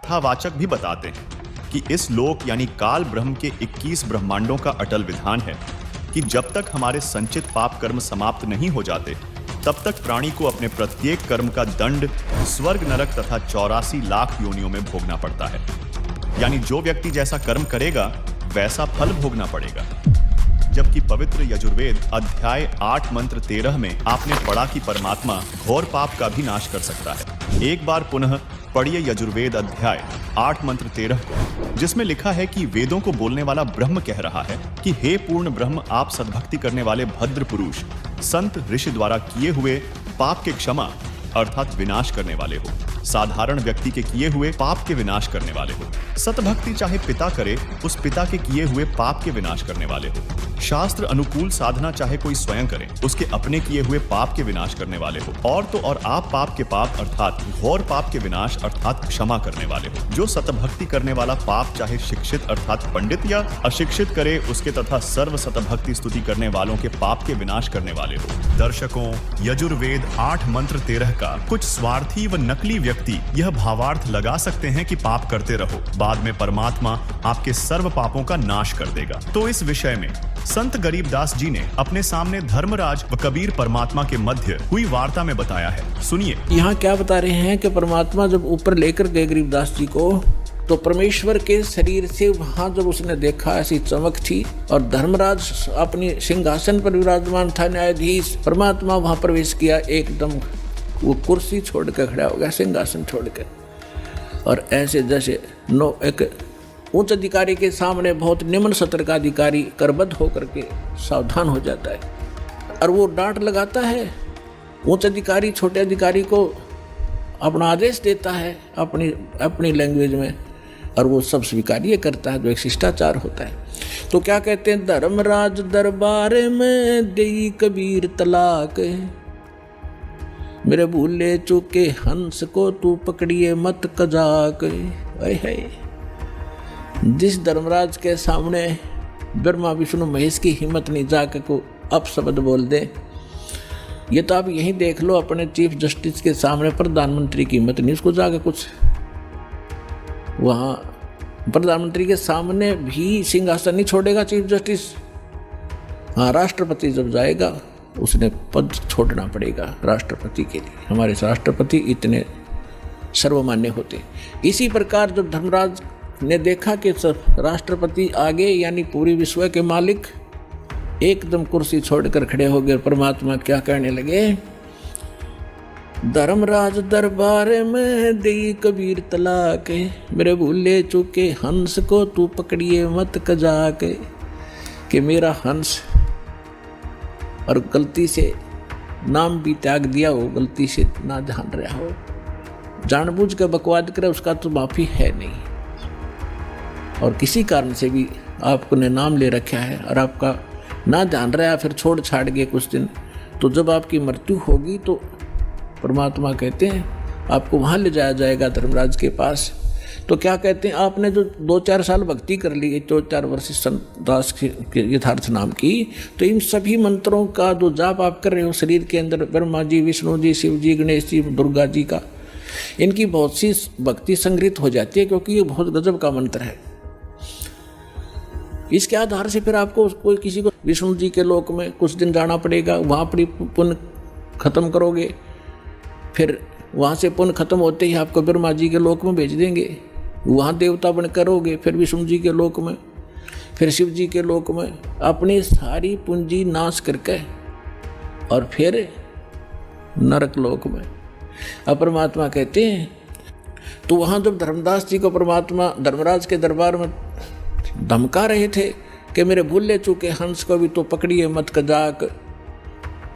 कथावाचक भी बताते हैं कि इस लोक यानी काल ब्रह्म के 21 ब्रह्मांडों का अटल विधान है कि जब तक हमारे संचित पाप कर्म समाप्त नहीं हो जाते तब तक प्राणी को अपने प्रत्येक कर्म का दंड स्वर्ग नरक तथा 84 लाख योनियों में भोगना पड़ता है। यानी जो व्यक्ति जैसा कर्म करेगा वैसा फल भोगना पड़ेगा। जबकि पवित्र यजुर्वेद अध्याय 8 मंत्र 13 में आपने पढ़ा कि परमात्मा घोर पाप का भी नाश कर सकता है। एक बार पुनः पढ़िए यजुर्वेद अध्याय 8 मंत्र 13 को, जिसमें लिखा है कि वेदों को बोलने वाला ब्रह्म कह रहा है कि हे पूर्ण ब्रह्म, आप सद्भक्ति करने वाले भद्र पुरुष संत ऋषि द्वारा किए हुए पाप के क्षमा अर्थात विनाश करने वाले हो, साधारण व्यक्ति के किए हुए पाप के विनाश करने वाले हो। सतभक्ति चाहे पिता करे, उस पिता के किए हुए पाप के विनाश करने वाले हो। शास्त्र अनुकूल साधना चाहे कोई स्वयं करे, उसके अपने किए हुए पाप के विनाश करने वाले हो। और तो और आप पाप के पाप अर्थात घोर पाप के विनाश अर्थात क्षमा करने वाले हो। जो सतभक्ति करने वाला पाप चाहे शिक्षित अर्थात पंडित या अशिक्षित करे, उसके तथा सर्व सतभक्ति स्तुति करने वालों के पाप के विनाश करने वाले हो। दर्शकों, यजुर्वेद 8 मंत्र 13 का कुछ स्वार्थी व नकली व्यक्ति यह भावार्थ लगा सकते हैं कि पाप करते रहो, बाद में परमात्मा आपके सर्व पापों का नाश कर देगा। तो इस विषय में संत गरीबदास जी ने अपने सामने धर्मराज व कबीर परमात्मा के मध्य हुई वार्ता में बताया है। सुनिए। यहाँ क्या बता रहे हैं कि परमात्मा जब ऊपर लेकर गए गरीबदास जी को, तो परमेश्वर के शरीर से वहां जब उसने देखा ऐसी चमक थी और धर्मराज अपनी सिंहासन पर विराजमान था, न्यायाधीश, परमात्मा वहां प्रवेश किया, एकदम वो कुर्सी छोड़ कर खड़ा हो गया, सिंहासन छोड़ कर, और ऐसे जैसे एक उच्च अधिकारी के सामने बहुत निम्न सत्र का अधिकारी करबद्ध होकर के सावधान हो जाता है और वो डांट लगाता है। उच्च अधिकारी छोटे अधिकारी को अपना आदेश देता है अपनी लैंग्वेज में, और वो सब स्वीकार्य करता है, जो एक शिष्टाचार होता है। तो क्या कहते हैं, धर्मराज दरबार में देई कबीर तलाक, मेरे भूले चूके हंस को तू पकड़िए मत कजाक। है जिस धर्मराज के सामने ब्रह्मा विष्णु महेश की हिम्मत नहीं जाके को अपशब्द बोल दे, ये तो आप यहीं देख लो, अपने चीफ जस्टिस के सामने प्रधानमंत्री की हिम्मत नहीं, उसको जाके कुछ वहाँ प्रधानमंत्री के सामने भी सिंहासन नहीं छोड़ेगा चीफ जस्टिस। हाँ, राष्ट्रपति जब जाएगा उसने पद छोड़ना पड़ेगा राष्ट्रपति के लिए। हमारे राष्ट्रपति इतने सर्वमान्य होते। इसी प्रकार जब धर्मराज ने देखा कि राष्ट्रपति आगे यानी पूरी विश्व के मालिक एकदम कुर्सी छोड़कर खड़े हो गए, परमात्मा क्या कहने लगे, धर्मराज दरबार में देई कबीर तलाक, मेरे भूले चूके हंस को तू पकड़िए मत कजाक, कि मेरा हंस और गलती से नाम भी त्याग दिया हो, गलती से ना ध्यान रहा हो, जानबूझ कर बकवाद करे, उसका तो माफी है नहीं। और किसी कारण से भी आपको ने नाम ले रखा है और आपका ना ध्यान रहा, फिर छोड़ छाड़ गए कुछ दिन, तो जब आपकी मृत्यु होगी तो परमात्मा कहते हैं आपको वहाँ ले जाया जाएगा धर्मराज के पास। तो क्या कहते हैं, आपने जो 2-4 साल भक्ति कर ली, 2-4 वर्ष संत दास के यथार्थ नाम की, तो इन सभी मंत्रों का जो जाप आप कर रहे हो शरीर के अंदर, ब्रह्मा जी, विष्णु जी, शिव जी, गणेश जी, दुर्गा जी का, इनकी बहुत सी भक्ति संग्रहित हो जाती है, क्योंकि ये बहुत गजब का मंत्र है। इसके आधार से फिर आपको कोई किसी को विष्णु जी के लोक में कुछ दिन जाना पड़ेगा, वहाँ पर पुण्य खत्म करोगे, फिर वहाँ से पुण्य खत्म होते ही आपको ब्रह्मा जी के लोक में भेज देंगे, वहाँ देवता बन करोगे, फिर विष्णु जी के लोक में, फिर शिव जी के लोक में, अपनी सारी पूंजी नाश करके और फिर नरक लोक में। अब परमात्मा कहते हैं, तो वहाँ जब धर्मदास जी को परमात्मा धर्मराज के दरबार में धमका रहे थे कि मेरे भूले चूके हंस को भी तो पकड़िए मत कजाक,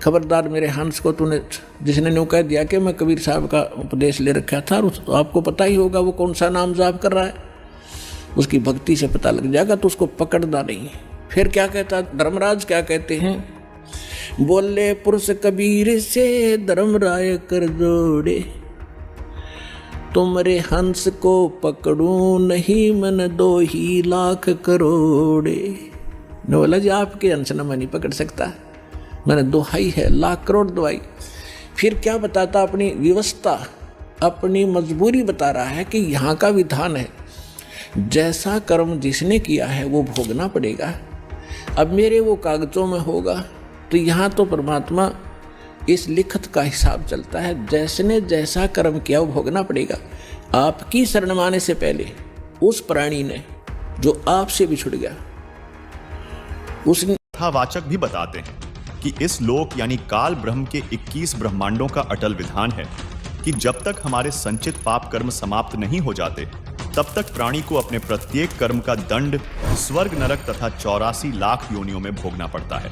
खबरदार मेरे हंस को तूने, जिसने न्यू कह दिया कि मैं कबीर साहब का उपदेश ले रखा था, और आपको पता ही होगा वो कौन सा नाम जाप कर रहा है, उसकी भक्ति से पता लग जाएगा, तो उसको पकड़ना नहीं। फिर क्या कहता धर्मराज, क्या कहते हैं, बोले पुरुष कबीर से धर्मराय कर जोड़े, तुमरे हंस को पकड़ूं नहीं मन 2 ही लाख करोड़े। ने बोला जी आपके हंस न मैं नहीं पकड़ सकता, मैंने दोहाई है, लाख करोड़ दवाई। फिर क्या बताता, अपनी व्यवस्था अपनी मजबूरी बता रहा है कि यहाँ का विधान है, जैसा कर्म जिसने किया है वो भोगना पड़ेगा। अब मेरे वो कागजों में होगा, तो यहाँ तो परमात्मा इस लिखत का हिसाब चलता है, जैसने जैसा कर्म किया वो भोगना पड़ेगा। आपकी शरण माने से पहले उस प्राणी ने जो आपसे बिछुड़ गया, उसने कथावाचक भी बताते हैं कि इस लोक यानी काल ब्रह्म के 21 ब्रह्मांडों का अटल विधान है कि जब तक हमारे संचित पाप कर्म समाप्त नहीं हो जाते, तब तक प्राणी को अपने प्रत्येक कर्म का दंड स्वर्ग नरक तथा 84 लाख योनियों में भोगना पड़ता है।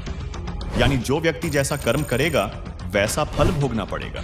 यानी जो व्यक्ति जैसा कर्म करेगा वैसा फल भोगना पड़ेगा।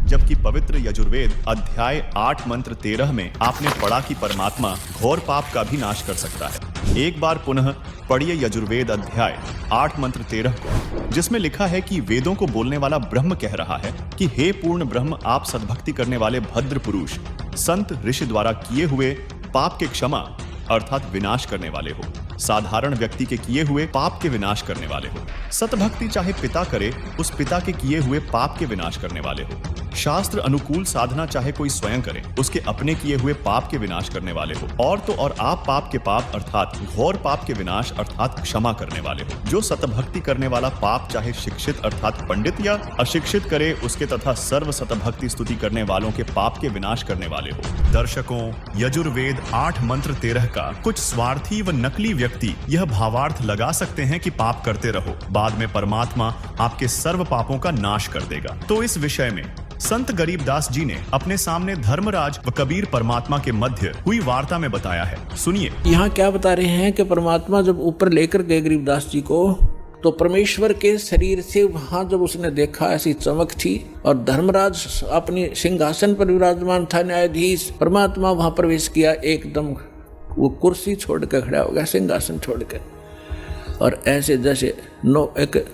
जबकि पवित्र यजुर्वेद अध्याय 8 मंत्र 13 में आपने पढ़ा कि परमात्मा घोर पाप का भी नाश कर सकता है। एक बार पुनः पढ़िए यजुर्वेद अध्याय 8 मंत्र 13 को, जिसमें लिखा है कि वेदों को बोलने वाला ब्रह्म कह रहा है कि हे पूर्ण ब्रह्म, आप सद्भक्ति करने वाले भद्र पुरुष, संत ऋषि द्वारा किए हुए पाप के क्षमा अर्थात विनाश करने वाले हो, साधारण व्यक्ति के किए हुए पाप के विनाश करने वाले हो। सतभक्ति चाहे पिता करे, उस पिता के किए हुए पाप के विनाश करने वाले हो। शास्त्र अनुकूल साधना चाहे कोई स्वयं करे, उसके अपने किए हुए पाप के विनाश करने वाले हो। और तो और आप पाप के पाप अर्थात घोर पाप के विनाश अर्थात क्षमा करने वाले हो। जो सतभक्ति करने वाला पाप चाहे शिक्षित अर्थात पंडित या अशिक्षित करे, उसके तथा सर्व सतभक्ति स्तुति करने वालों के पाप के विनाश करने वाले हो। दर्शकों, यजुर्वेद 8 मंत्र 13 का कुछ स्वार्थी व नकली व्यक्ति यह भावार्थ लगा सकते हैं कि पाप करते रहो, बाद में परमात्मा आपके सर्व पापों का नाश कर देगा। तो इस विषय में संत गरीबदास जी ने अपने सामने धर्मराज व कबीर परमात्मा के मध्य हुई वार्ता में बताया है। सुनिए। यहाँ क्या बता रहे हैं कि परमात्मा जब ऊपर लेकर गए गरीबदास जी को, तो परमेश्वर के शरीर से वहां जब उसने देखा ऐसी चमक थी, और धर्मराज अपने सिंहासन पर विराजमान था, न्यायाधीश। परमात्मा वहां प्रवेश किया, एकदम वो कुर्सी छोड़ कर खड़ा हो गया, सिंहासन छोड़ कर, और ऐसे जैसे एक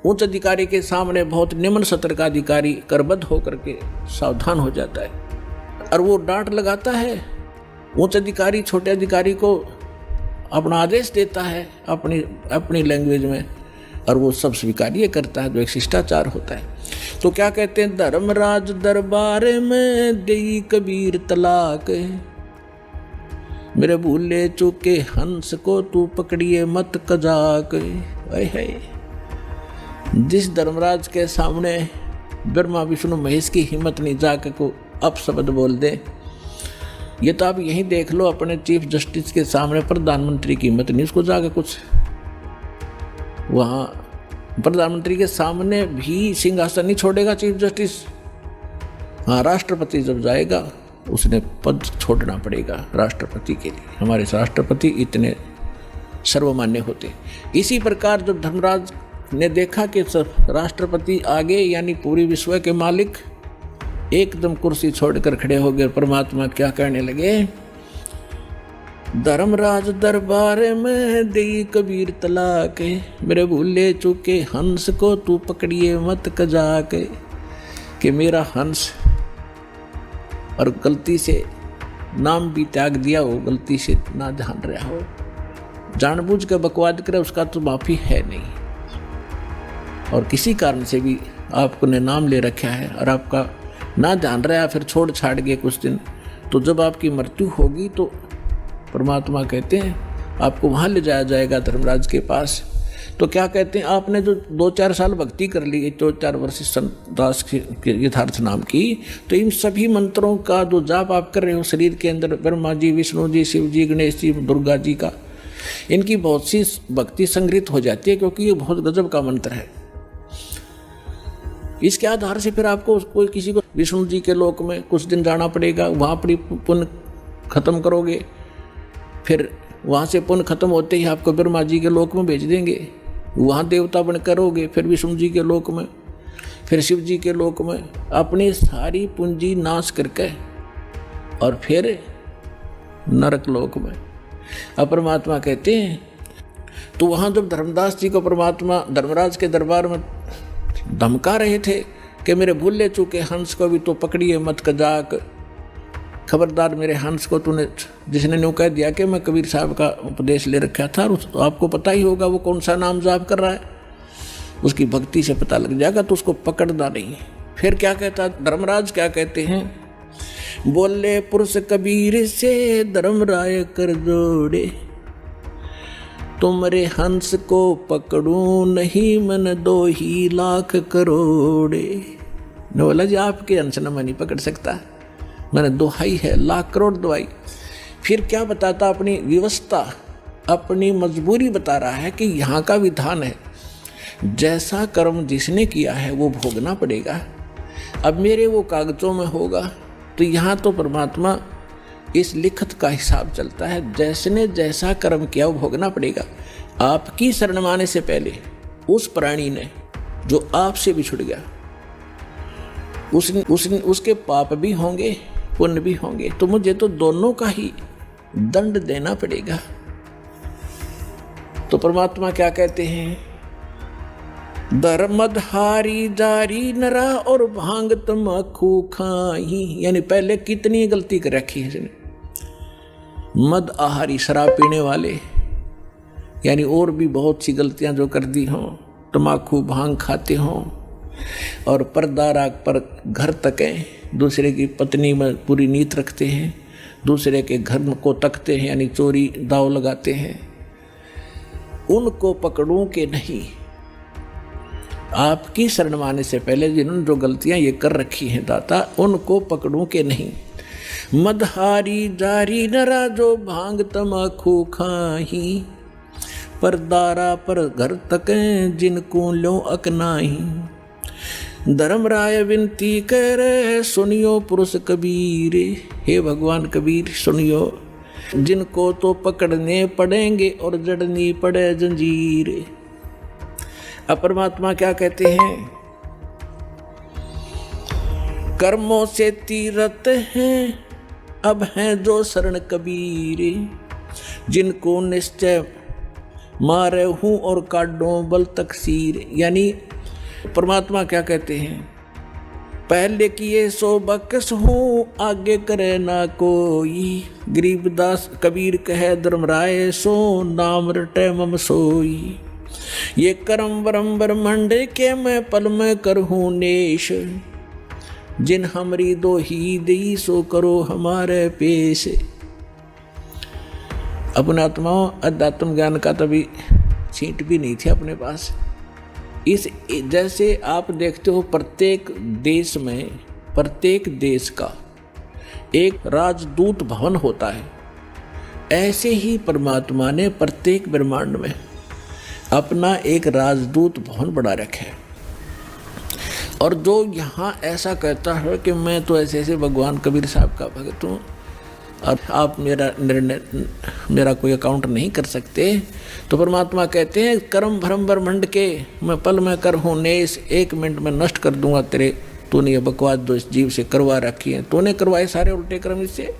उच्च अधिकारी के सामने बहुत निम्न सत्र का अधिकारी करबद्ध होकर के सावधान हो जाता है, और वो डांट लगाता है। उच्च अधिकारी छोटे अधिकारी को अपना आदेश देता है अपनी लैंग्वेज में, और वो सब स्वीकार्य करता है, जो एक शिष्टाचार होता है। तो क्या कहते हैं, धर्मराज दरबार में देई कबीर तलाक, मेरे भूले चूके हंस को तू पकड़िए मत कजाक। है जिस धर्मराज के सामने ब्रह्मा विष्णु महेश की हिम्मत नहीं जाके को अपशब्द बोल दे, ये तो आप यहीं देख लो, अपने चीफ जस्टिस के सामने प्रधानमंत्री की हिम्मत नहीं, उसको जाके कुछ वहाँ प्रधानमंत्री के सामने भी सिंहासन नहीं छोड़ेगा चीफ जस्टिस। हाँ, राष्ट्रपति जब जाएगा उसने पद छोड़ना पड़ेगा राष्ट्रपति के लिए। हमारे राष्ट्रपति इतने सर्वमान्य होते। इसी प्रकार जब धर्मराज ने देखा कि राष्ट्रपति आगे यानी पूरी विश्व के मालिक एकदम कुर्सी छोड़कर खड़े हो गए, परमात्मा क्या कहने लगे, धर्मराज दरबार में देई कबीर तलाक, मेरे भूले चूके हंस को तू पकड़िए मत कजाक। कि मेरा हंस और गलती से नाम भी त्याग दिया हो, गलती से ना जान रहा हो, जानबूझ कर बकवाद करे, उसका तो माफी है नहीं। और किसी कारण से भी आपने नाम ले रखा है और आपका ना जान रहा है, फिर छोड़ छाड़ गए कुछ दिन, तो जब आपकी मृत्यु होगी तो परमात्मा कहते हैं आपको वहाँ ले जाया जाएगा धर्मराज के पास। तो क्या कहते हैं, आपने जो 2-4 साल भक्ति कर ली, 2-4 वर्ष संत दास के यथार्थ नाम की, तो इन सभी मंत्रों का जो जाप आप कर रहे हो शरीर के अंदर, ब्रह्मा जी, विष्णु जी, शिव जी, गणेश जी, दुर्गा जी का, इनकी बहुत सी भक्ति संग्रहित हो जाती है, क्योंकि ये बहुत गजब का मंत्र है। इसके आधार से फिर आपको कोई किसी को विष्णु जी के लोक में कुछ दिन जाना पड़ेगा, वहाँ अपनी पुण्य खत्म करोगे, फिर वहाँ से पुण्य खत्म होते ही आपको ब्रह्मा जी के लोक में भेज देंगे, वहाँ देवता बन करोगे, फिर विष्णु जी के लोक में, फिर शिव जी के लोक में, अपनी सारी पूंजी नाश करके और फिर नरक लोक में। अब परमात्मा कहते हैं, तो वहाँ जब धर्मदास जी को परमात्मा धर्मराज के दरबार में धमका रहे थे कि मेरे भूले चूके हंस को भी तो पकड़िए मत कजाक, खबरदार मेरे हंस को तूने, जिसने न्यू कह दिया कि मैं कबीर साहब का उपदेश ले रखा था, तो आपको पता ही होगा वो कौन सा नाम जाप कर रहा है, उसकी भक्ति से पता लग जाएगा, तो उसको पकड़ना नहीं। फिर क्या कहता धर्मराज, क्या कहते हैं, बोले पुरुष कबीर से धर्मराय कर जोड़े, तुमरे हंस को पकड़ूं नहीं मन 2 ही लाख करोड़े। ने बोला जी आपके हंस न मैं नहीं पकड़ सकता, मैंने दोहाई है, लाख करोड़ दोहाई। फिर क्या बताता, अपनी व्यवस्था अपनी मजबूरी बता रहा है कि यहाँ का विधान है, जैसा कर्म जिसने किया है वो भोगना पड़ेगा। अब मेरे वो कागजों में होगा, तो यहाँ तो परमात्मा इस लिखत का हिसाब चलता है, जैसने जैसा कर्म किया वो भोगना पड़ेगा। आपकी शरण माने से पहले उस प्राणी ने जो आपसे बिछुड़ गया, उसके पाप भी होंगे पुण्य भी होंगे, तो मुझे तो दोनों का ही दंड देना पड़ेगा। तो परमात्मा क्या कहते हैं, धर्मधारी जारी नरा और भांग तमाकू खाही। यानी पहले कितनी गलती कर रखी है इसने, मद आहारी शराब पीने वाले, यानी और भी बहुत सी गलतियां जो कर दी हों, तमाकू भांग खाते हों, और परदारा पर घर तकें, दूसरे की पत्नी में पूरी नीयत रखते हैं, दूसरे के घर को तकते हैं, यानी चोरी दाव लगाते हैं, उनको पकड़ूं के नहीं। आपकी शरण माने से पहले जिन्होंने जो गलतियां ये कर रखी हैं दाता, उनको पकड़ूं के नहीं। मदहारी जारी नरा जो भांग तमाकू खाही, परदारा पर घर तकें जिनको लो अकनाही। धर्मराय विनती करे सुनियो पुरुष कबीर, हे भगवान कबीर सुनियो, जिनको तो पकड़ने पड़ेंगे और जड़नी पड़े जंजीर। अब परमात्मा क्या कहते हैं, कर्मों से तीरथ हैं अब हैं जो शरण कबीर, जिनको निश्चय मारे हूँ और काटो बल तकसीर। यानी परमात्मा क्या कहते हैं, पहले किए सो बकस हूँ आगे करे ना कोई, गरीबदास कबीर कहे धर्मराय सो नाम रटे मम सोई। ये कर्म ब्रह्म ब्रह्मंड के मैं पल में करहूँ नेश, जिन हमरी 2 ही दी सो करो हमारे पेश। अपने आत्माओं अध्यात्म ज्ञान का तभी छींट भी नहीं थी अपने पास। इस जैसे आप देखते हो प्रत्येक देश में, प्रत्येक देश का एक राजदूत भवन होता है, ऐसे ही परमात्मा ने प्रत्येक ब्रह्मांड में अपना एक राजदूत भवन बना रखा है। और जो यहाँ ऐसा कहता है कि मैं तो ऐसे ऐसे भगवान कबीर साहब का भक्त हूँ और आप मेरा कोई अकाउंट नहीं कर सकते, तो परमात्मा कहते हैं कर्म भ्रम ब्रह्मंड के मैं पल में कर हूँ नेश, 1 मिनट में नष्ट कर दूंगा तेरे, तूने ये बकवास जो इस जीव से करवा रखी है, तूने करवाए सारे उल्टे कर्म इससे,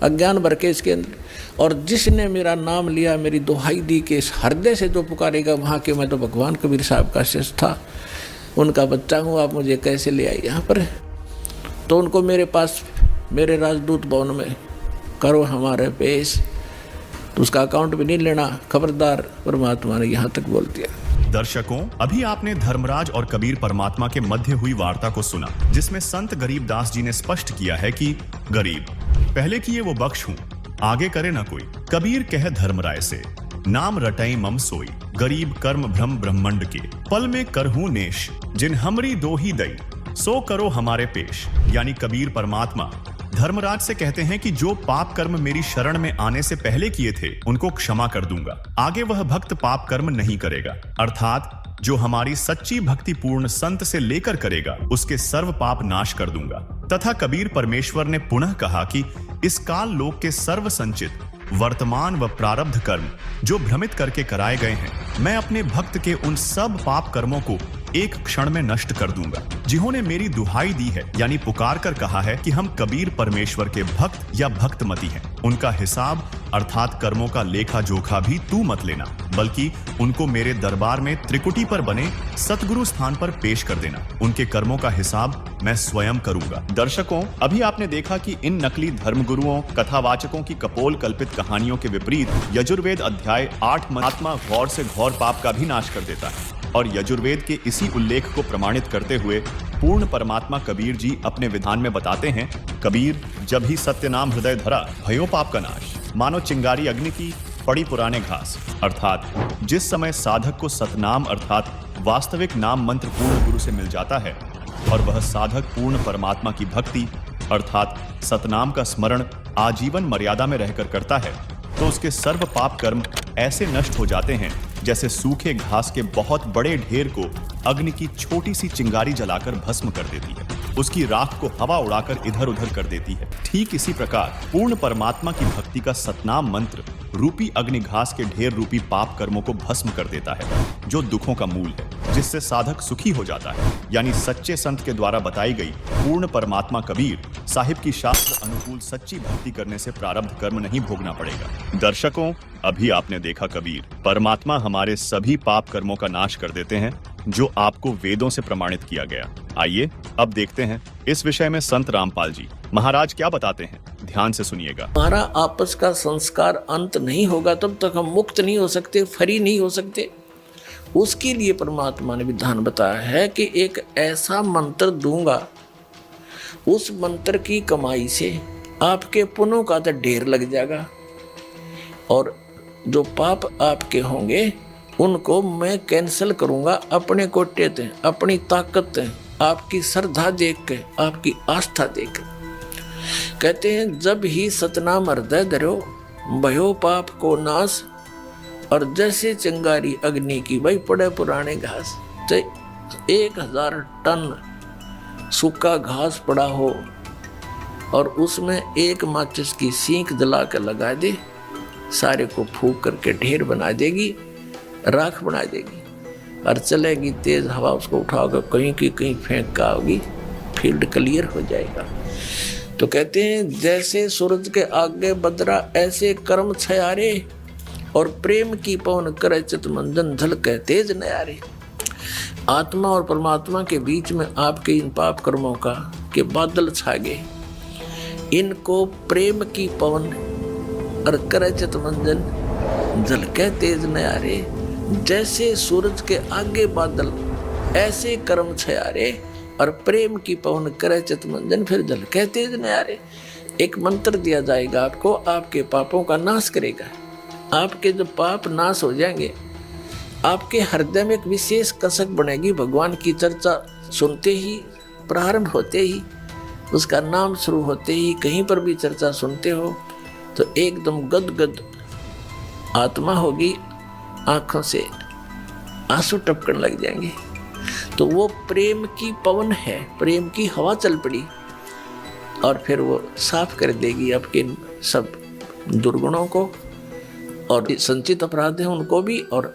अज्ञान भर के इसके अंदर। और जिसने मेरा नाम लिया, मेरी दुहाई दी के इस हृदय से जो पुकारेगा, वहाँ के मैं तो भगवान कबीर साहब का शिष्य था, उनका बच्चा हूँ, आप मुझे कैसे ले आए यहाँ पर। तो उनको मेरे पास मेरे राजदूत भवन में करो हमारे पेश, तो उसका अकाउंट भी नहीं लेना, खबरदार, परमात्मा ने यहाँ तक बोल दिया। दर्शकों, अभी आपने धर्मराज और कबीर परमात्मा के मध्य हुई वार्ता को सुना, जिसमें संत गरीबदास जी ने स्पष्ट किया है कि गरीब पहले किए वो बख्श हूं, आगे करे ना कोई। कबीर कहे धर्मराय से नाम रटई मम सोई, गरीब कर्म भ्रम ब्रह्मंड के पल में करहूं नेश, जिन हमरी 2 ही दई सो करो हमारे पेश। यानी कबीर परमात्मा धर्मराज से कहते हैं कि जो पाप कर्म मेरी शरण में आने से पहले किए थे उनको क्षमा कर दूंगा, आगे वह भक्त पाप कर्म नहीं करेगा। अर्थात जो हमारी सच्ची भक्ति पूर्ण संत से लेकर करेगा उसके सर्व पाप नाश कर दूंगा। तथा कबीर परमेश्वर ने पुनः कहा कि इस काल लोक के सर्व संचित वर्तमान व प्रारब्ध कर्म जो भ्रमित करके कराए गए हैं, मैं अपने भक्त के उन सब पाप कर्मों को एक क्षण में नष्ट कर दूंगा। जिन्होंने मेरी दुहाई दी है, यानी पुकार कर कहा है कि हम कबीर परमेश्वर के भक्त या भक्तमती हैं, उनका हिसाब अर्थात कर्मों का लेखा जोखा भी तू मत लेना, बल्कि उनको मेरे दरबार में त्रिकुटी पर बने सतगुरु स्थान पर पेश कर देना। उनके कर्मों का हिसाब मैं स्वयं करूंगा। दर्शकों, अभी आपने देखा कि इन नकली धर्मगुरुओं, कथावाचकों की कपोल कल्पित कहानियों के विपरीत यजुर्वेद अध्याय 8 आत्मा घौर से घौर पाप का भी नाश कर देता है। और यजुर्वेद के इसी उल्लेख को प्रमाणित करते हुए पूर्ण परमात्मा कबीर जी अपने विधान में बताते हैं, कबीर जब ही सत्य नाम हृदय धरा, भयो पाप का नाश, मानो चिंगारी अग्नि की पड़ी पुराने घास। अर्थात जिस समय साधक को सतनाम अर्थात वास्तविक नाम मंत्र पूर्ण गुरु से मिल जाता है और वह साधक पूर्ण परमात्मा की भक्ति अर्थात सतनाम का स्मरण आजीवन मर्यादा में रहकर करता है, तो उसके सर्व पाप कर्म ऐसे नष्ट हो जाते हैं जैसे सूखे घास के बहुत बड़े ढेर को अग्नि की छोटी सी चिंगारी जलाकर भस्म कर देती है, उसकी राख को हवा उड़ाकर इधर उधर कर देती है। ठीक इसी प्रकार पूर्ण परमात्मा की भक्ति का सतनाम मंत्र रूपी अग्नि घास के ढेर रूपी पाप कर्मों को भस्म कर देता है, जो दुखों का मूल है, जिससे साधक सुखी हो जाता है। यानी सच्चे संत के द्वारा बताई गई पूर्ण परमात्मा कबीर साहिब की शास्त्र अनुकूल सच्ची भक्ति करने से प्रारब्ध कर्म नहीं भोगना पड़ेगा। दर्शकों, अभी आपने देखा कबीर परमात्मा हमारे सभी पाप कर्मों का नाश कर देते हैं, जो आपको वेदों से प्रमाणित किया गया। आइए अब देखते हैं इस विषय में संत रामपाल जी महाराज क्या बताते हैं, ध्यान से सुनिएगा। हमारा आपस का संस्कार अंत नहीं होगा तब तक हम मुक्त नहीं हो सकते, फ्री नहीं हो सकते। उसके लिए परमात्मा ने विधान बताया है कि एक ऐसा मंत्र दूंगा, उस मंत्र की कमाई से आपके पुण्यों का तो ढेर लग जाएगा और जो पाप आपके होंगे उनको मैं कैंसिल करूंगा अपने कोटे ते, अपनी ताकत ते, आपकी श्रद्धा देख के, आपकी आस्था देख के। कहते हैं जब ही सतनाम हृदय धरो, भयो पाप को नाश, और जैसे चिंगारी अग्नि की भाई पड़े पुराने घास, तो 1000 टन सूखा घास पड़ा हो और उसमें एक माचिस की सींक जला कर लगा दे, सारे को फूंक करके ढेर बना देगी, राख बना देगी और चलेगी तेज हवा, उसको उठाकर कहीं की कहीं फेंक का होगी, फील्ड क्लियर हो जाएगा। तो कहते हैं जैसे सूरज के आगे बदरा ऐसे कर्म छयारे, और प्रेम की पवन करे चित मंजन झलके तेज नयारे। आत्मा और परमात्मा के बीच में आपके इन पाप कर्मों का के बादल छा गए, इनको प्रेम की पवन और करे चित मंजन झलके तेज नयारे। जैसे सूरज के आगे बादल ऐसे कर्म छयारे, और प्रेम की पवन करे चित मंजन फिर झलके तेज नयारे। एक मंत्र दिया जाएगा आपको, आपके पापों का नाश करेगा। आपके जो पाप नाश हो जाएंगे, आपके हृदय में एक विशेष कसक बनेगी। भगवान की चर्चा सुनते ही, प्रारंभ होते ही, उसका नाम शुरू होते ही, कहीं पर भी चर्चा सुनते हो तो एकदम गदगद आत्मा होगी, आंखों से आंसू टपकने लग जाएंगे। तो वो प्रेम की पवन है, प्रेम की हवा चल पड़ी और फिर वो साफ कर देगी आपके सब दुर्गुणों को, और संचित अपराध है उनको भी, और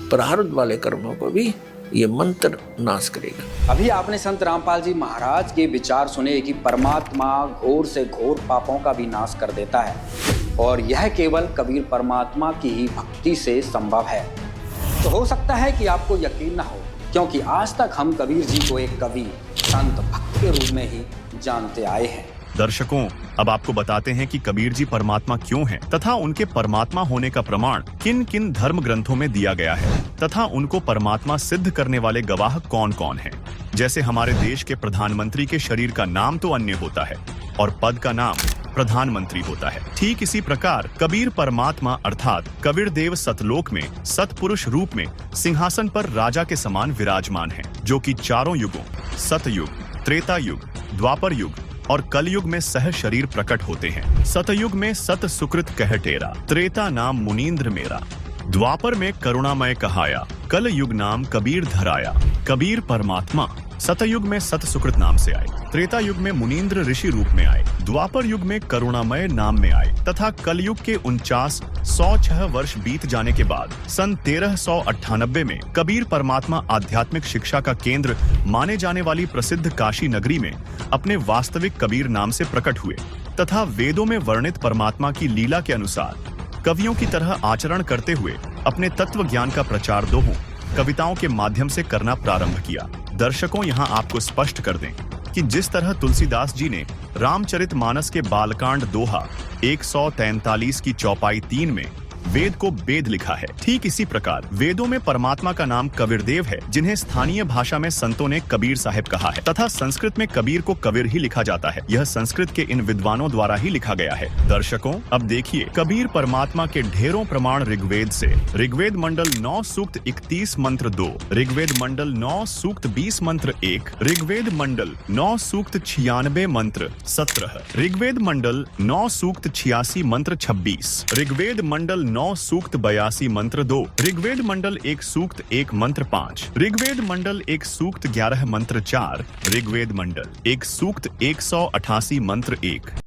प्रारब्ध वाले कर्मों को भी ये मंत्र नाश करेगा। अभी आपने संत रामपाल जी महाराज के विचार सुने कि परमात्मा घोर से घोर पापों का भी नाश कर देता है, और यह केवल कबीर परमात्मा की ही भक्ति से संभव है। तो हो सकता है कि आपको यकीन न हो, क्योंकि आज तक हम कबीर जी को एक कवि, संत, भक्त के रूप में ही जानते आए हैं। दर्शकों, अब आपको बताते हैं कि कबीर जी परमात्मा क्यों हैं, तथा उनके परमात्मा होने का प्रमाण किन किन धर्म ग्रंथों में दिया गया है, तथा उनको परमात्मा सिद्ध करने वाले गवाह कौन कौन हैं। जैसे हमारे देश के प्रधानमंत्री के शरीर का नाम तो अन्य होता है और पद का नाम प्रधानमंत्री होता है, ठीक इसी प्रकार कबीर परमात्मा अर्थात कबीर देव सतलोक में सतपुरुष रूप में सिंहासन पर राजा के समान विराजमान हैं, जो कि चारों युगों सतयुग, त्रेता युग, द्वापर युग और कलयुग में सह शरीर प्रकट होते हैं। सतयुग में सत सुकृत कह टेरा, त्रेता नाम मुनीन्द्र मेरा, द्वापर में करुणामय कहाया, कल युग नाम कबीर धराया। कबीर परमात्मा सतयुग में सत सुकृत नाम से आए, त्रेता युग में मुनीन्द्र ऋषि रूप में आए, द्वापर युग में करुणामय नाम में आए तथा कलयुग के 49,106 वर्ष बीत जाने के बाद सन 1398 में कबीर परमात्मा आध्यात्मिक शिक्षा का केंद्र माने जाने वाली प्रसिद्ध काशी नगरी में अपने वास्तविक कबीर नाम से प्रकट हुए तथा वेदों में वर्णित परमात्मा की लीला के अनुसार कवियों की तरह आचरण करते हुए अपने तत्व ज्ञान का प्रचार दोहों कविताओं के माध्यम से करना प्रारंभ किया। दर्शकों, यहाँ आपको स्पष्ट कर दें कि जिस तरह तुलसीदास जी ने रामचरितमानस के बालकांड दोहा 143 की चौपाई 3 में वेद को वेद लिखा है। ठीक इसी प्रकार वेदों में परमात्मा का नाम कबीरदेव है, जिन्हें स्थानीय भाषा में संतों ने कबीर साहिब कहा है, तथा संस्कृत में कबीर को कबीर ही लिखा जाता है। यह संस्कृत के इन विद्वानों द्वारा ही लिखा गया है। दर्शकों, अब देखिए कबीर परमात्मा के ढेरों प्रमाण ऋग्वेद से। ऋग्वेद मंडल 9 सूक्त 31 मंत्र 2, ऋग्वेद मंडल 9 सूक्त 20 मंत्र 1, ऋग्वेद मंडल 9 सूक्त 96 मंत्र 17, ऋग्वेद मंडल 9 सूक्त 86 मंत्र 26, ऋग्वेद मंडल 9 सूक्त 82 मंत्र 2, ऋग्वेद मंडल 1 सूक्त 1 मंत्र 5, ऋग्वेद मंडल 1 सूक्त 11 मंत्र 4, ऋग्वेद मंडल 1 सूक्त 188 मंत्र 1,